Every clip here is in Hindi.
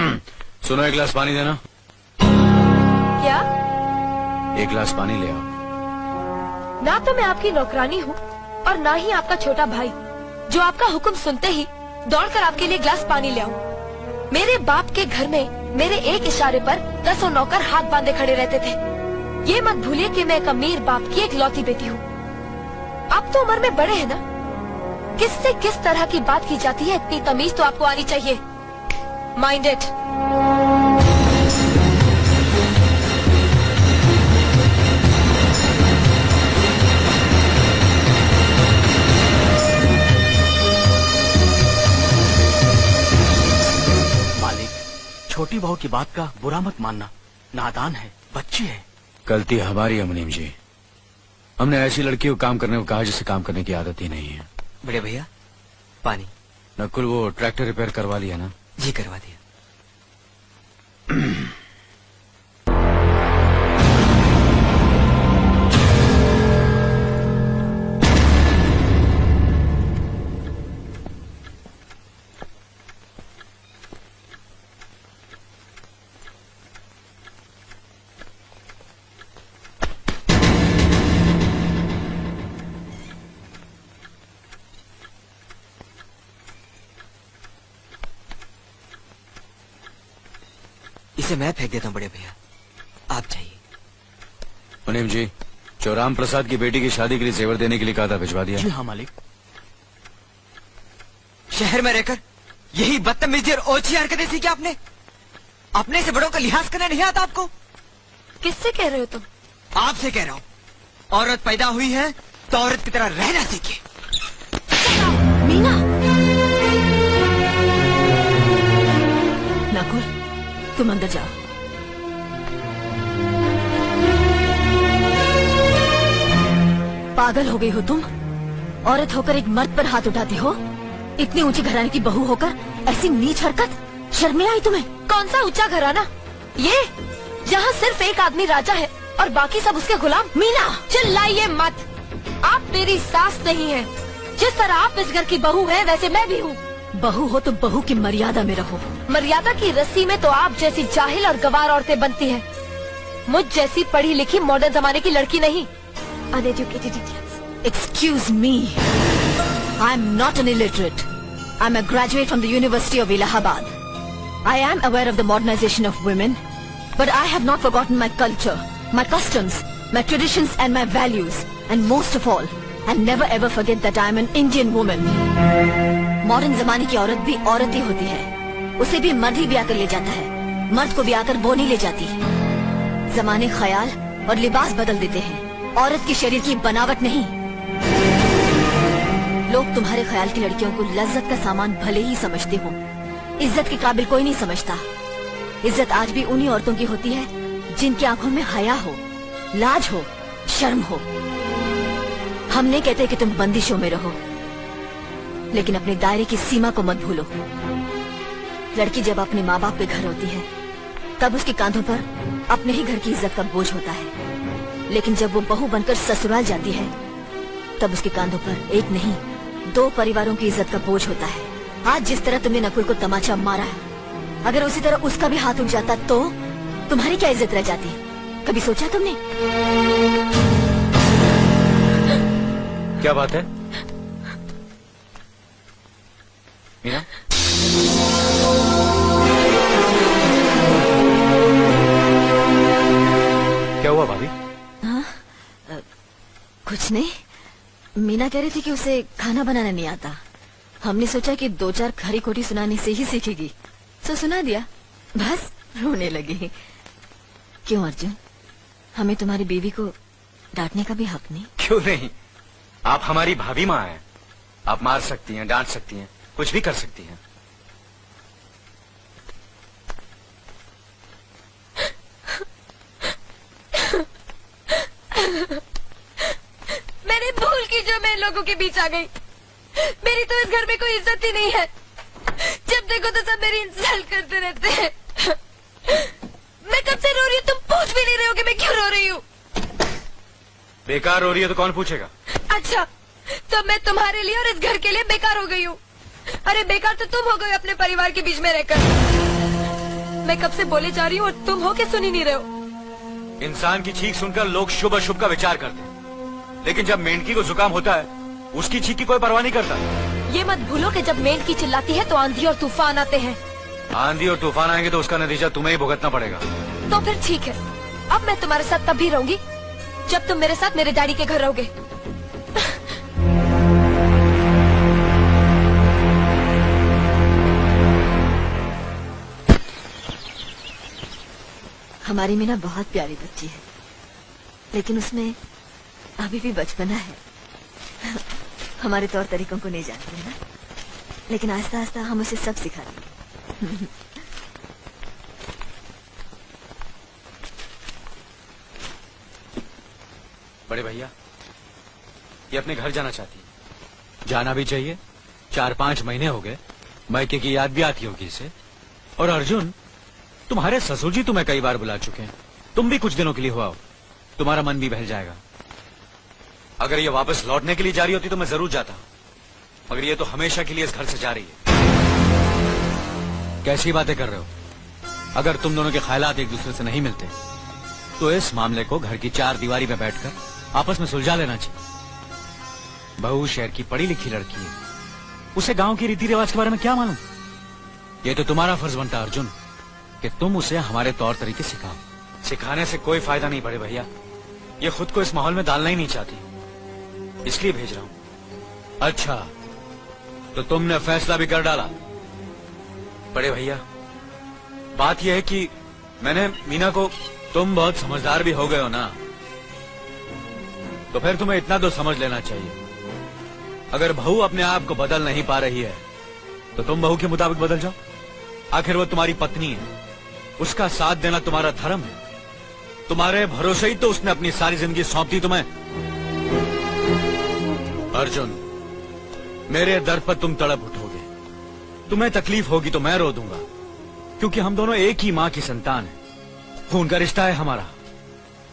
सुनो, एक गिलास पानी देना। क्या? एक गिलास पानी ले आओ। ना तो मैं आपकी नौकरानी हूँ और ना ही आपका छोटा भाई जो आपका हुक्म सुनते ही दौड़कर आपके लिए गिलास पानी ले आऊं। मेरे बाप के घर में मेरे एक इशारे पर 10 नौकर हाथ बांधे खड़े रहते थे। ये मत भूलिए कि मैं एक अमीर बाप की इकलौती बेटी हूँ। आप तो उम्र में बड़े हैं ना, किससे किस तरह की बात की जाती है इतनी तमीज तो आपको आनी चाहिए। Mind it. छोटी बहू की बात का बुरा मत मानना, नादान है, बच्ची है। गलती हमारी है मुनीम जी। हमने ऐसी लड़की को काम करने को कहा जिसे काम करने की आदत ही नहीं है। बड़े भैया पानी। नकुल, वो ट्रैक्टर रिपेयर करवा लिया ना? जी करवा दिया। इसे मैं फेंक देता हूँ बड़े भैया, आप चाहिए। मुनीम जी, जो राम प्रसाद की बेटी की शादी के लिए जेवर देने के लिए कहा था, भिजवा दिया? जी हाँ मालिक। शहर में रहकर यही बदतमीजी और ओछी हरकतें सीखी आपने? अपने से बड़ों का लिहाज करना नहीं आता आपको? किससे कह रहे हो तुम? आपसे कह रहा हूँ। औरत पैदा हुई है तो औरत की तरह रहना सीखे। मीना। नकुल, तुम अंदर जाओ। पागल हो गई हो तुम? औरत होकर एक मर्द पर हाथ उठाती हो? इतनी ऊंची घराने की बहू होकर ऐसी नीच हरकत, शर्म नहीं आई तुम्हें? कौन सा ऊंचा घराना? ये जहाँ सिर्फ एक आदमी राजा है और बाकी सब उसके गुलाम। मीना, चिल्लाइए मत। आप मेरी सास नहीं है। जिस तरह आप इस घर की बहू है वैसे मैं भी हूँ। बहू हो तो बहू की मर्यादा में रहो। मर्यादा की रस्सी में तो आप जैसी जाहिल और गवार औरतें बनती हैं। मुझ जैसी पढ़ी लिखी मॉडर्न जमाने की लड़की नहीं। Uneducated idiots. Excuse me, I'm not an illiterate. I'm a graduate from the University of Allahabad. I am aware of the modernization of women, but I have not forgotten my culture, my customs, my traditions and my values. And most of all, I never ever forget that I am an Indian woman. Modern जमाने की औरत भी औरत ही होती है। उसे भी मर्द ही ब्याह कर ले जाता है, मर्द को ब्याह कर वो नहीं ले जाती। जमाने ख्याल और लिबास बदल देते हैं, औरत की शरीर की बनावट नहीं। लोग तुम्हारे ख्याल की लड़कियों को लज्जत का सामान भले ही समझते हो, इज्जत के काबिल कोई नहीं समझता। इज्जत आज भी उन्हीं औरतों की होती है जिनकी आंखों में हया हो, लाज हो, शर्म हो। हम नहीं कहते कि तुम बंदिशों में रहो, लेकिन अपने दायरे की सीमा को मत भूलो। लड़की जब अपने माँ बाप के घर होती है तब उसके कांधों पर अपने ही घर की इज्जत का बोझ होता है, लेकिन जब वो बहू बनकर ससुराल जाती है तब उसके कांधों पर एक नहीं 2 परिवारों की इज्जत का बोझ होता है। आज जिस तरह तुमने नकुल को तमाचा मारा है, अगर उसी तरह उसका भी हाथ उठ जाता तो तुम्हारी क्या इज्जत रह जाती? कभी सोचा तुमने? क्या बात है मीना? क्या हुआ भाभी? हाँ, कुछ नहीं। मीना कह रही थी कि उसे खाना बनाना नहीं आता। हमने सोचा कि 2-4 खरी खोटी सुनाने से ही सीखेगी, तो सुना दिया। बस रोने लगी। क्यों अर्जुन, हमें तुम्हारी बीवी को डांटने का भी हक नहीं? क्यों नहीं, आप हमारी भाभी माँ हैं। आप मार सकती हैं, डांट सकती हैं, कुछ भी कर सकती हैं। मैंने भूल की जो मैं लोगों के बीच आ गई। मेरी तो इस घर में कोई इज्जत ही नहीं है। जब देखो तो सब मेरी इंसल्ट करते रहते हैं। मैं कब से रो रही हूँ, तुम पूछ भी नहीं रहे हो कि मैं क्यों रो रही हूँ। बेकार हो रही है तो कौन पूछेगा? अच्छा, तो मैं तुम्हारे लिए और इस घर के लिए बेकार हो गई हूँ। अरे बेकार तो तुम हो गए अपने परिवार के बीच में रहकर। मैं कब से बोले जा रही हूँ और तुम हो के सुन ही नहीं रहे हो। इंसान की चीख सुनकर लोग शुभ अशुभ का विचार करते हैं, लेकिन जब मेंढकी को जुकाम होता है उसकी चीख की कोई परवाह नहीं करता। ये मत भूलो कि जब मेंढकी चिल्लाती है तो आंधी और तूफान आते हैं। आंधी और तूफान आएंगे तो उसका नतीजा तुम्हें ही भुगतना पड़ेगा। तो फिर ठीक है, अब मैं तुम्हारे साथ तब भी रहूंगी जब तुम मेरे साथ मेरे डैडी के घर रहोगे। हमारी मीना बहुत प्यारी बच्ची है, लेकिन उसमें अभी भी बचपना है। हमारे तौर तरीकों को नहीं जानते है ना, लेकिन आस्ता आस्ता हम उसे सब सिखा देंगे। बड़े भैया, ये अपने घर जाना चाहती है। जाना भी चाहिए, 4-5 महीने हो गए, मायके की याद भी आती होगी इसे। और अर्जुन, तुम्हारे ससुर जी तुम्हें कई बार बुला चुके हैं, तुम भी कुछ दिनों के लिए हो आओ, तुम्हारा मन भी बहल जाएगा। अगर ये वापस लौटने के लिए जा रही होती तो मैं जरूर जाता, मगर ये तो हमेशा के लिए इस घर से जा रही है। कैसी बातें कर रहे हो? अगर तुम दोनों के ख्यालात एक दूसरे से नहीं मिलते तो इस मामले को घर की 4 दीवारी में बैठकर आपस में सुलझा लेना चाहिए। बहू शहर की पढ़ी लिखी लड़की है, उसे गांव के रीति रिवाज के बारे में क्या मालूम। ये तो तुम्हारा फर्ज बनता अर्जुन कि तुम उसे हमारे तौर तरीके सिखाओ। सिखाने से कोई फायदा नहीं बड़े भैया, ये खुद को इस माहौल में डालना ही नहीं चाहती, इसलिए भेज रहा हूं। अच्छा, तो तुमने फैसला भी कर डाला? बड़े भैया, बात यह है कि मैंने मीना को, तुम बहुत समझदार भी हो गए हो ना, तो फिर तुम्हें इतना तो समझ लेना चाहिए, अगर बहू अपने आप को बदल नहीं पा रही है तो तुम बहू के मुताबिक बदल जाओ। आखिर वो तुम्हारी पत्नी है, उसका साथ देना तुम्हारा धर्म है। तुम्हारे भरोसे ही तो उसने अपनी सारी जिंदगी सौंप दी तुम्हें। अर्जुन, मेरे दर पर तुम तड़प उठोगे, तुम्हें तकलीफ होगी तो मैं रो दूंगा, क्योंकि हम दोनों एक ही मां की संतान है, खून का रिश्ता है हमारा।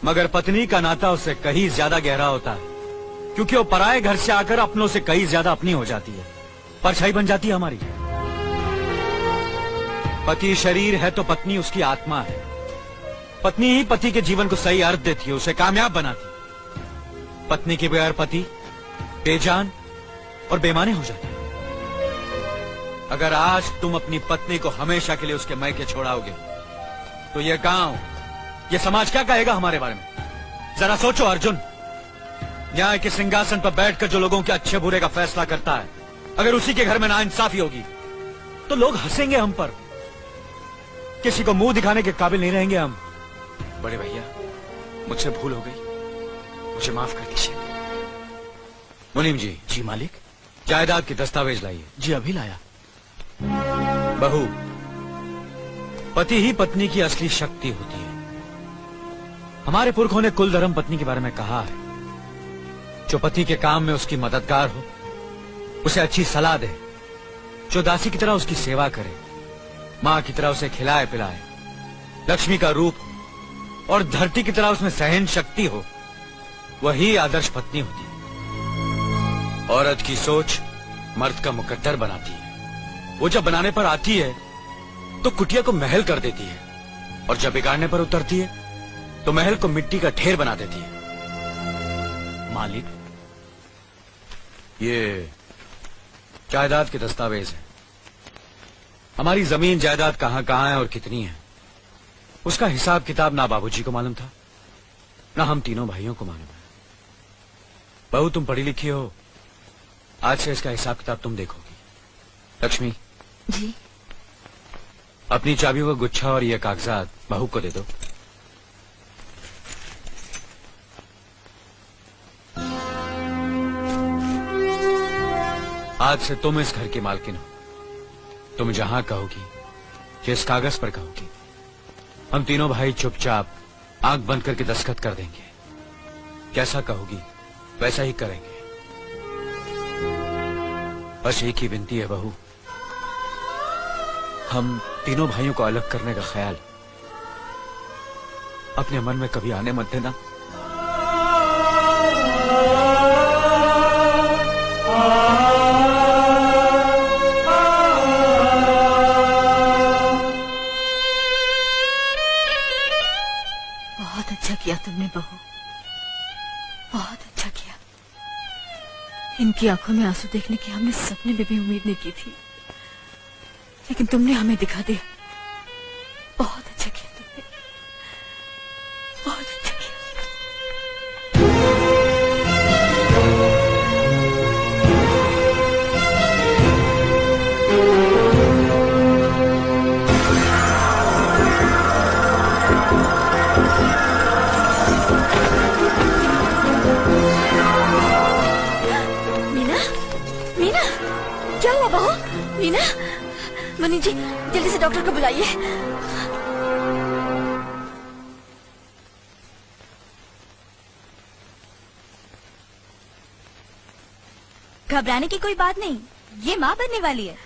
मगर पत्नी का नाता उससे कहीं ज्यादा गहरा होता है, क्योंकि वो पराये घर से आकर अपनों से कहीं ज्यादा अपनी हो जाती है, परछाई बन जाती है हमारी। पति शरीर है तो पत्नी उसकी आत्मा है। पत्नी ही पति के जीवन को सही अर्थ देती है, उसे कामयाब बनाती। पत्नी के बगैर पति बेजान और बेमाने हो जाते हैं। अगर आज तुम अपनी पत्नी को हमेशा के लिए उसके मायके छोड़ाओगे तो ये गांव, ये समाज क्या कहेगा हमारे बारे में? जरा सोचो अर्जुन, न्याय के सिंहासन पर बैठकर जो लोगों के अच्छे बुरे का फैसला करता है, अगर उसी के घर में नाइंसाफी होगी तो लोग हंसेंगे हम पर, किसी को मुंह दिखाने के काबिल नहीं रहेंगे हम। बड़े भैया, मुझसे भूल हो गई, मुझे माफ कर दीजिए। मुनीम जी। जी मालिक। जायदाद के दस्तावेज लाइए। जी अभी लाया। बहू, पति ही पत्नी की असली शक्ति होती है। हमारे पुरखों ने कुल धर्म पत्नी के बारे में कहा है, जो पति के काम में उसकी मददगार हो, उसे अच्छी सलाह दे, जो दासी की तरह उसकी सेवा करे, मां की तरह उसे खिलाए पिलाए, लक्ष्मी का रूप और धरती की तरह उसमें सहन शक्ति हो, वही आदर्श पत्नी होती है। औरत की सोच मर्द का मुकद्दर बनाती है। वो जब बनाने पर आती है तो कुटिया को महल कर देती है, और जब बिगाड़ने पर उतरती है तो महल को मिट्टी का ढेर बना देती है। मालिक, ये जायदाद के दस्तावेज हैं। हमारी जमीन जायदाद कहां कहां है और कितनी है, उसका हिसाब किताब ना बाबूजी को मालूम था, ना हम तीनों भाइयों को मालूम है। बहू, तुम पढ़ी लिखी हो, आज से इसका हिसाब किताब तुम देखोगी। लक्ष्मी जी। अपनी चाबी वो गुच्छा और ये कागजात बहू को दे दो। आज से तुम इस घर की मालकिन हो। तुम जहां कहोगी, जिस कागज पर कहोगी, हम तीनों भाई चुपचाप आंख बंद करके दस्तखत कर देंगे। जैसा कहोगी वैसा ही करेंगे। बस एक ही विनती है बहू, हम तीनों भाइयों को अलग करने का ख्याल अपने मन में कभी आने मत देना। किया तुमने बहू, बहुत अच्छा किया। इनकी आंखों में आंसू देखने की हमने सपने में भी उम्मीद नहीं की थी, लेकिन तुमने हमें दिखा दिया। बहुत अच्छा किया तुमने, बहुत अच्छा किया। मीना, मीना, क्या हुआ बहू? मीना, मनी जी जल्दी से डॉक्टर को बुलाइए। घबराने की कोई बात नहीं, ये माँ बनने वाली है।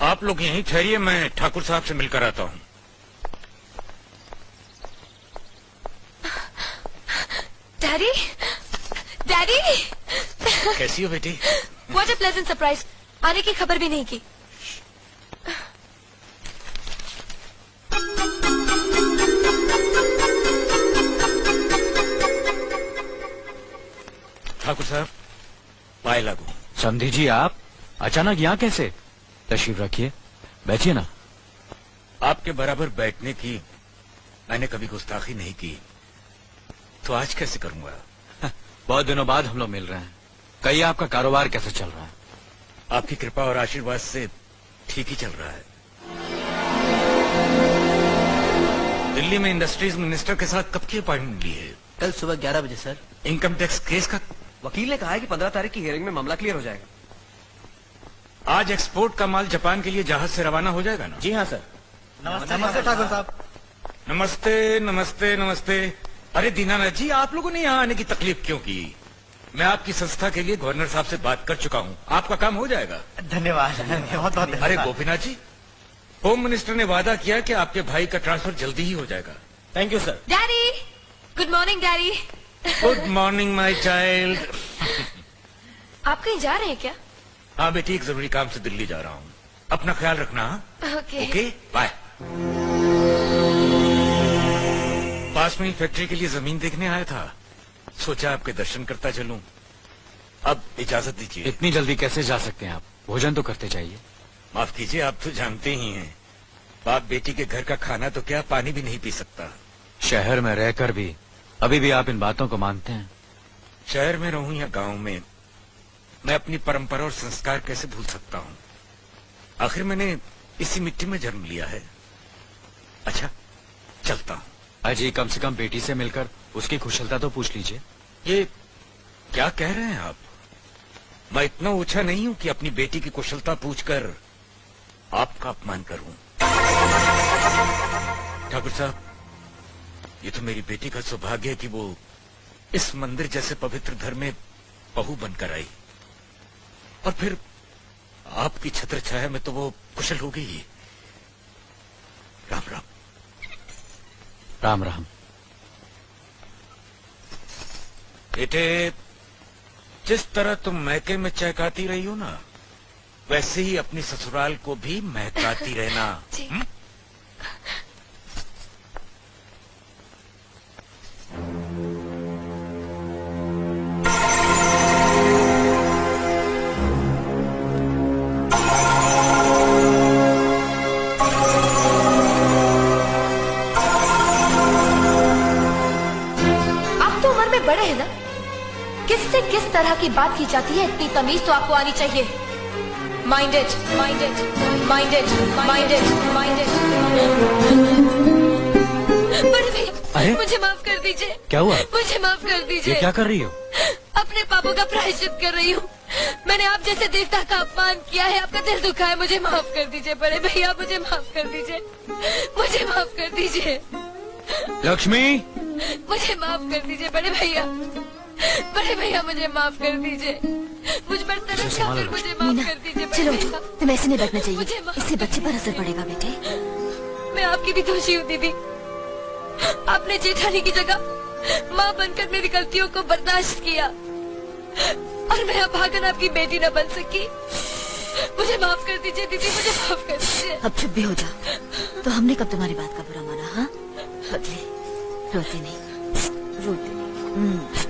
आप लोग यहीं ठहरिए, मैं ठाकुर साहब से मिलकर आता हूँ। डैडी, डैडी, कैसी हो बेटी? What a pleasant surprise. आने की खबर भी नहीं की। ठाकुर साहब, पाए लागू। समधी जी, आप अचानक यहाँ कैसे? तशरीफ रखिए, बैठिए ना। आपके बराबर बैठने की मैंने कभी गुस्ताखी नहीं की, तो आज कैसे करूंगा? बहुत दिनों बाद हम लोग मिल रहे हैं। कहिए, आपका कारोबार कैसे चल रहा है? आपकी कृपा और आशीर्वाद से ठीक ही चल रहा है। दिल्ली में इंडस्ट्रीज मिनिस्टर के साथ कब की अपॉइंटमेंट ली है? कल सुबह 11 बजे सर। इनकम टैक्स केस का वकील ने कहा है कि 15 तारीख की हियरिंग में मामला क्लियर हो जाएगा। आज एक्सपोर्ट का माल जापान के लिए जहाज से रवाना हो जाएगा ना? जी हाँ सर। नमस्ते ठाकुर साहब। नमस्ते नमस्ते नमस्ते। अरे दीनानाथ जी, आप लोगों ने यहाँ आने की तकलीफ क्यों की? मैं आपकी संस्था के लिए गवर्नर साहब से बात कर चुका हूँ, आपका काम हो जाएगा। धन्यवाद, बहुत बहुत अरे गोपीनाथ जी, होम मिनिस्टर ने वादा किया कि आपके भाई का ट्रांसफर जल्दी ही हो जाएगा। Thank you sir. Daddy, good morning daddy. Good morning my child. आप कहीं जा रहे हैं क्या? हाँ बेटी, एक जरूरी काम से दिल्ली जा रहा हूँ, अपना ख्याल रखना। ओके। Okay, bye. पास में ही फैक्ट्री के लिए जमीन देखने आया था, सोचा आपके दर्शन करता चलूं। अब इजाजत दीजिए। इतनी जल्दी कैसे जा सकते हैं आप? भोजन तो करते जाइए। माफ कीजिए, आप तो जानते ही हैं, बाप बेटी के घर का खाना तो क्या, पानी भी नहीं पी सकता। शहर में रहकर भी अभी भी आप इन बातों को मानते हैं? शहर में रहूं या गांव में, मैं अपनी परंपरा और संस्कार कैसे भूल सकता हूँ? आखिर मैंने इसी मिट्टी में जन्म लिया है। अच्छा, चलता हूँ। अजी, कम से कम बेटी से मिलकर उसकी कुशलता तो पूछ लीजिए। ये क्या कह रहे हैं आप? मैं इतना ऊंचा नहीं हूं कि अपनी बेटी की कुशलता पूछकर आपका अपमान करूं। ठाकुर साहब, ये तो मेरी बेटी का सौभाग्य है कि वो इस मंदिर जैसे पवित्र घर में बहू बनकर आई, और फिर आपकी छत्र छाया में तो वो कुशल हो गई। राम राम। राम राम। बेटे, जिस तरह तुम मैके में चहकाती रही हो ना, वैसे ही अपनी ससुराल को भी महकाती रहना। जी। आप तो उम्र में बड़े हैं ना, किससे किस तरह की बात की जाती है, इतनी तमीज तो आपको आनी चाहिए। Minded, minded, minded, minded, minded. बड़े भैया, अरे? मुझे माफ कर दीजिए। क्या हुआ? मुझे माफ कर ये दीजिए। क्या कर रही हो? अपने पापों का प्रायश्चित कर रही हूँ। मैंने आप जैसे देवता का अपमान किया है, आपका दिल दुखा है, मुझे माफ कर दीजिए बड़े भैया, मुझे माफ कर दीजिए, मुझे माफ कर दीजिए, लक्ष्मी, मुझे माफ कर दीजिए बड़े भैया। बड़े भैया मुझे माफ कर दीजिए, मुझ पर तरस खाकर मुझे माफ मीना, कर दीजिए बड़े चलो भैया। उठो, तुम्हें ऐसे नहीं बैठना मुझे चाहिए, माफ इससे बच्चे पर असर पड़ेगा बेटे। मैं आपकी भी दोषी हूँ दीदी। आपने जेठानी की जगह माँ बनकर मेरी गलतियों को बर्दाश्त किया और मैं अभागन आपकी बेटी न बन सकी। मुझे माफ कर दीजिए दीदी, मुझे माफ कर दीजिए। अब चुप भी हो जाओ। तो हमने कब तुम्हारी बात का बुरा माना? हाँ बदले, रोते नहीं, रोते नहीं।